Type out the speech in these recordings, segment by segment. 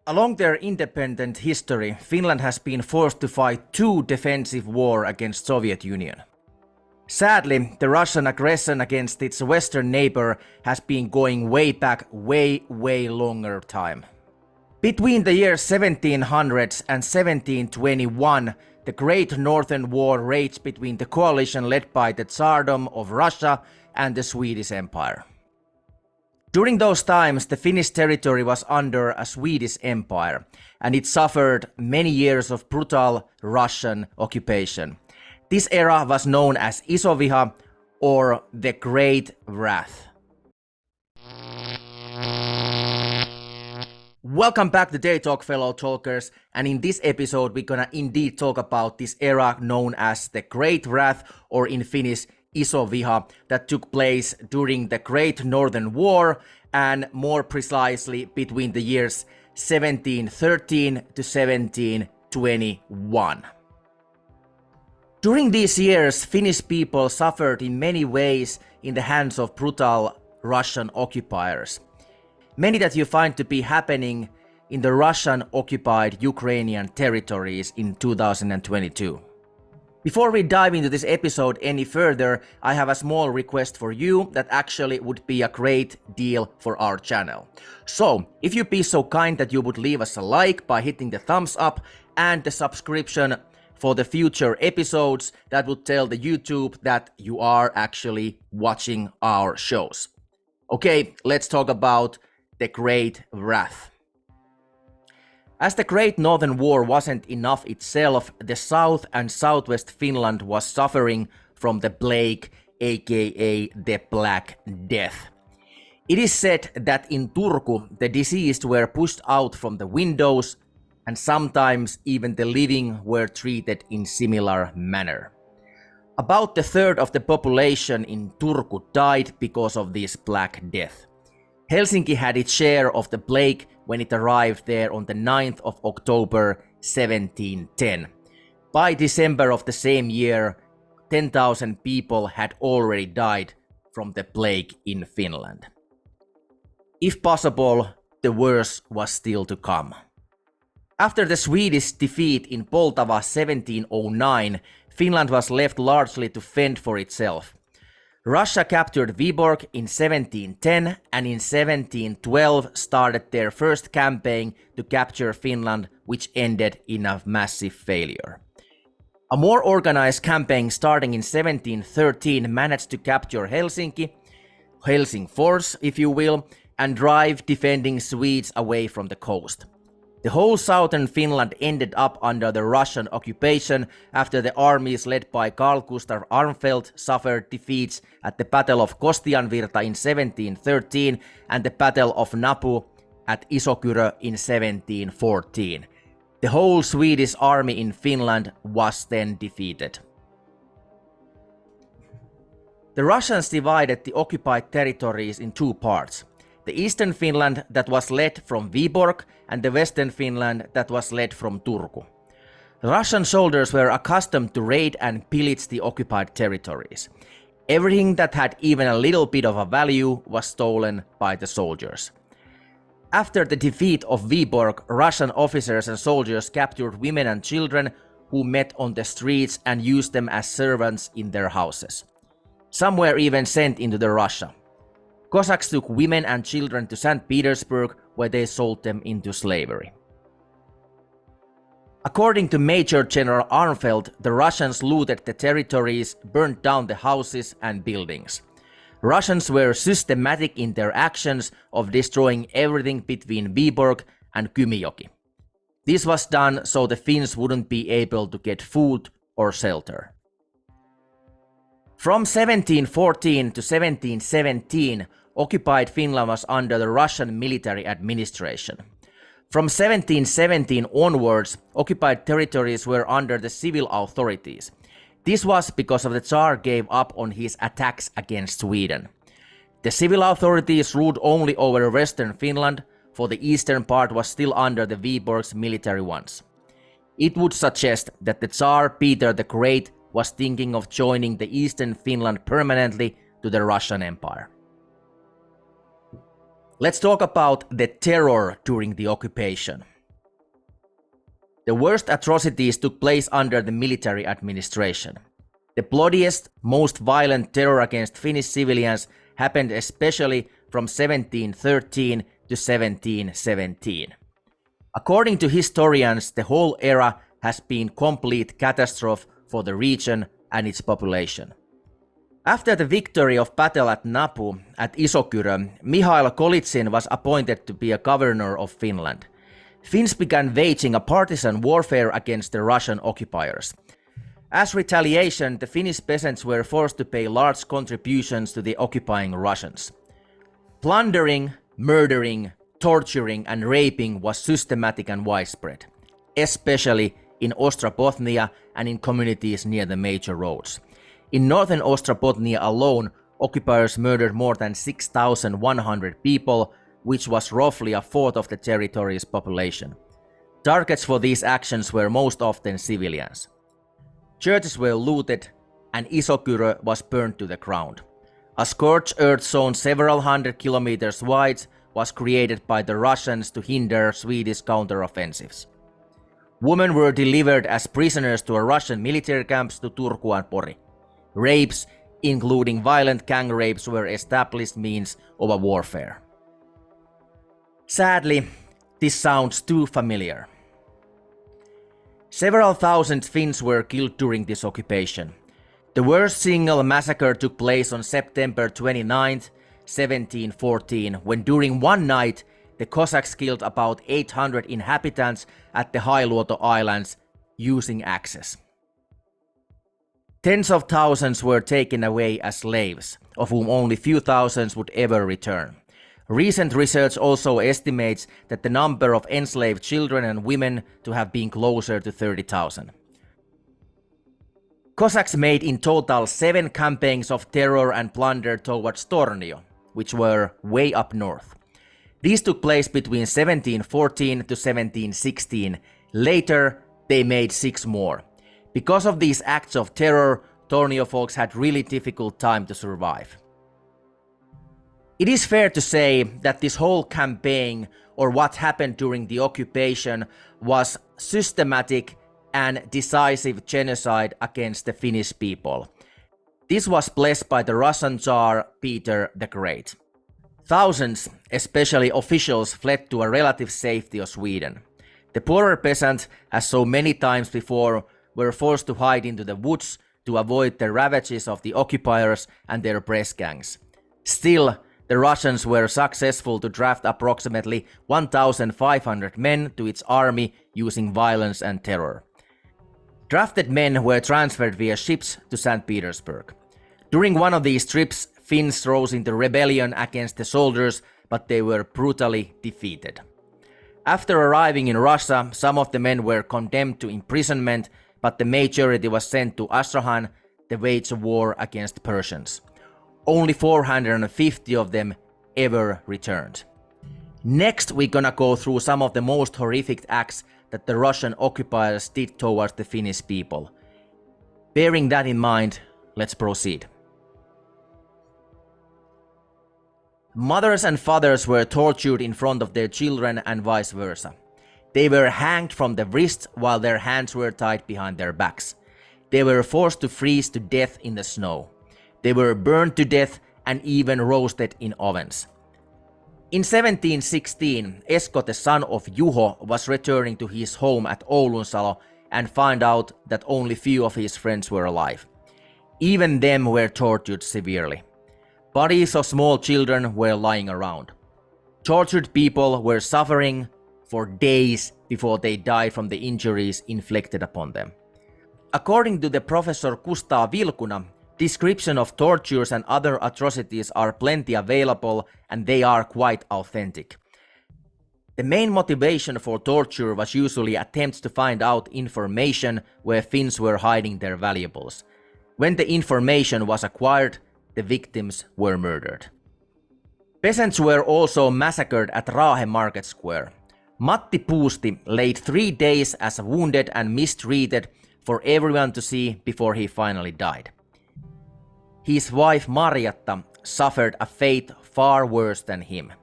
Along their independent history, Finland has been forced to fight two defensive wars against Soviet Union. Sadly, the Russian aggression against its western neighbor has been going way back way longer time. Between the years 1700s and 1721, the Great Northern War raged between the coalition led by the Tsardom of Russia and the Swedish Empire. During those times, the Finnish territory was under a Swedish Empire, and it suffered many years of brutal Russian occupation. This era was known as Isoviha, or the Great Wrath. Welcome back to Day Talk, fellow talkers, and in this episode we're gonna indeed talk about this era known as the Great Wrath, or in Finnish Isoviha, that took place during the Great Northern War, and more precisely between the years 1713 to 1721. During these years, Finnish people suffered in many ways in the hands of brutal Russian occupiers. Many that you find to be happening in the Russian-occupied Ukrainian territories in 2022. Before we dive into this episode any further, I have a small request for you that actually would be a great deal for our channel. So, if you'd be so kind that you would leave us a like by hitting the thumbs up and the subscription for the future episodes, that would tell the YouTube that you are actually watching our shows. Okay, let's talk about the Great Wrath. As the Great Northern War wasn't enough itself, the South and Southwest Finland was suffering from the plague, aka the Black Death. It is said that in Turku, the deceased were pushed out from the windows, and sometimes even the living were treated in similar manner. About a third of the population in Turku died because of this Black Death. Helsinki had its share of the plague when it arrived there on the 9th of October 1710. By December of the same year, 10,000 people had already died from the plague in Finland. If possible, the worst was still to come. After the Swedish defeat in Poltava 1709, Finland was left largely to fend for itself. Russia captured Vyborg in 1710 and in 1712 started their first campaign to capture Finland, which ended in a massive failure. A more organized campaign starting in 1713 managed to capture Helsingfors, if you will, and drive defending Swedes away from the coast. The whole southern Finland ended up under the Russian occupation after the armies led by Carl Gustav Armfelt suffered defeats at the Battle of Kostianvirta in 1713 and the Battle of Napu at Isokyrö in 1714. The whole Swedish army in Finland was then defeated. The Russians divided the occupied territories in two parts. The eastern Finland that was led from Vyborg and the western Finland that was led from Turku. The Russian soldiers were accustomed to raid and pillage the occupied territories. Everything that had even a little bit of a value was stolen by the soldiers. After the defeat of Vyborg, Russian officers and soldiers captured women and children who met on the streets and used them as servants in their houses. Some were even sent into Russia. Cossacks took women and children to St. Petersburg, where they sold them into slavery. According to Major General Armfelt, the Russians looted the territories, burned down the houses and buildings. Russians were systematic in their actions of destroying everything between Vyborg and Kymijoki. This was done so the Finns wouldn't be able to get food or shelter. From 1714 to 1717, occupied Finland was under the Russian military administration. From 1717 onwards, occupied territories were under the civil authorities. This was because of the Tsar gave up on his attacks against Sweden. The civil authorities ruled only over western Finland, for the eastern part was still under the Vyborg's military ones. It would suggest that the Tsar Peter the Great was thinking of joining the eastern Finland permanently to the Russian Empire. Let's talk about the terror during the occupation. The worst atrocities took place under the military administration. The bloodiest, most violent terror against Finnish civilians happened especially from 1713 to 1717. According to historians, the whole era has been complete catastrophe for the region and its population. After the victory of battle at Napu at Isokyrö, Mihail Golitsyn was appointed to be a governor of Finland. Finns began waging a partisan warfare against the Russian occupiers. As retaliation, the Finnish peasants were forced to pay large contributions to the occupying Russians. Plundering, murdering, torturing and raping was systematic and widespread, especially in Ostrobothnia and in communities near the major roads. In northern Ostrobothnia alone, occupiers murdered more than 6,100 people, which was roughly a fourth of the territory's population. Targets for these actions were most often civilians. Churches were looted and Isokyrö was burned to the ground. A scorched earth zone several hundred kilometers wide was created by the Russians to hinder Swedish counteroffensives. Women were delivered as prisoners to Russian military camps to Turku and Pori. Rapes, including violent gang rapes, were established means of a warfare. Sadly, this sounds too familiar. Several thousand Finns were killed during this occupation. The worst single massacre took place on September 29, 1714, when during one night the Cossacks killed about 800 inhabitants at the Hailuoto Islands using axes. Tens of thousands were taken away as slaves, of whom only few thousands would ever return. Recent research also estimates that the number of enslaved children and women to have been closer to 30,000. Cossacks made in total 7 campaigns of terror and plunder towards Tornio, which were way up north. These took place between 1714 to 1716. Later, they made 6 more. Because of these acts of terror, Tornio folks had really difficult time to survive. It is fair to say that this whole campaign, or what happened during the occupation, was systematic and decisive genocide against the Finnish people. This was blessed by the Russian Tsar Peter the Great. Thousands, especially officials, fled to a relative safety of Sweden. The poorer peasants, as so many times before, were forced to hide into the woods to avoid the ravages of the occupiers and their press gangs. Still, the Russians were successful to draft approximately 1,500 men to its army using violence and terror. Drafted men were transferred via ships to St. Petersburg. During one of these trips, Finns rose into rebellion against the soldiers, but they were brutally defeated. After arriving in Russia, some of the men were condemned to imprisonment, but the majority was sent to Astrakhan to wage a war against Persians. Only 450 of them ever returned. Next, we're gonna go through some of the most horrific acts that the Russian occupiers did towards the Finnish people. Bearing that in mind, let's proceed. Mothers and fathers were tortured in front of their children and vice versa. They were hanged from the wrists while their hands were tied behind their backs. They were forced to freeze to death in the snow. They were burned to death and even roasted in ovens. In 1716, Esko, the son of Juho, was returning to his home at Oulunsalo and found out that only few of his friends were alive. Even them were tortured severely. Bodies of small children were lying around. Tortured people were suffering for days before they died from the injuries inflicted upon them. According to the professor Kustaa Vilkuna, description of tortures and other atrocities are plenty available and they are quite authentic. The main motivation for torture was usually attempts to find out information where Finns were hiding their valuables. When the information was acquired, the victims were murdered. Peasants were also massacred at Raahe Market Square. Matti Puusti laid 3 days as wounded and mistreated for everyone to see before he finally died. His wife Marjatta suffered a fate far worse than him.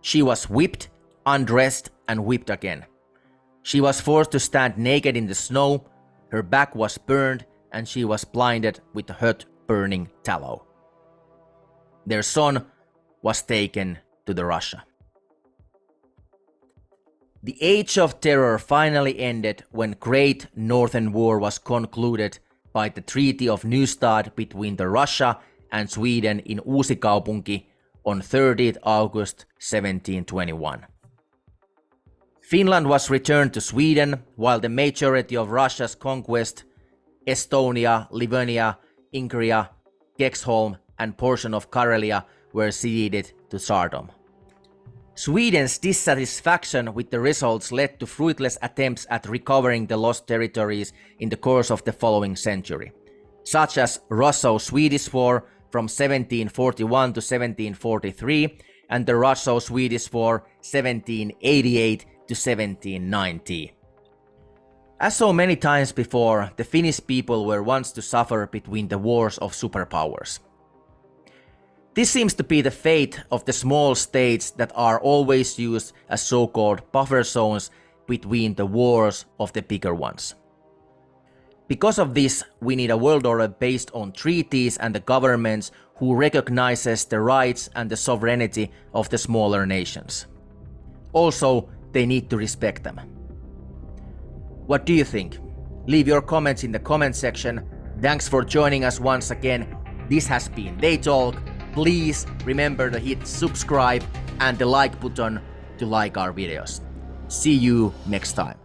She was whipped, undressed and whipped again. She was forced to stand naked in the snow, her back was burned, and she was blinded with hot burning tallow. Their son was taken to the Russia. The Age of Terror finally ended when Great Northern War was concluded by the Treaty of Nystad between the Russia and Sweden in Uusikaupunki on 30th August 1721. Finland was returned to Sweden, while the majority of Russia's conquest, Estonia, Livonia, Ingria, Kexholm, and portion of Karelia were ceded to Tsardom. Sweden's dissatisfaction with the results led to fruitless attempts at recovering the lost territories in the course of the following century, such as Russo-Swedish War from 1741 to 1743 and the Russo-Swedish War 1788 to 1790. As so many times before, the Finnish people were once to suffer between the wars of superpowers. This seems to be the fate of the small states that are always used as so-called buffer zones between the wars of the bigger ones. Because of this, we need a world order based on treaties and the governments who recognizes the rights and the sovereignty of the smaller nations. Also, they need to respect them. What do you think? Leave your comments in the comment section. Thanks for joining us once again. This has been They Talk. Please remember to hit subscribe and the like button to like our videos. See you next time.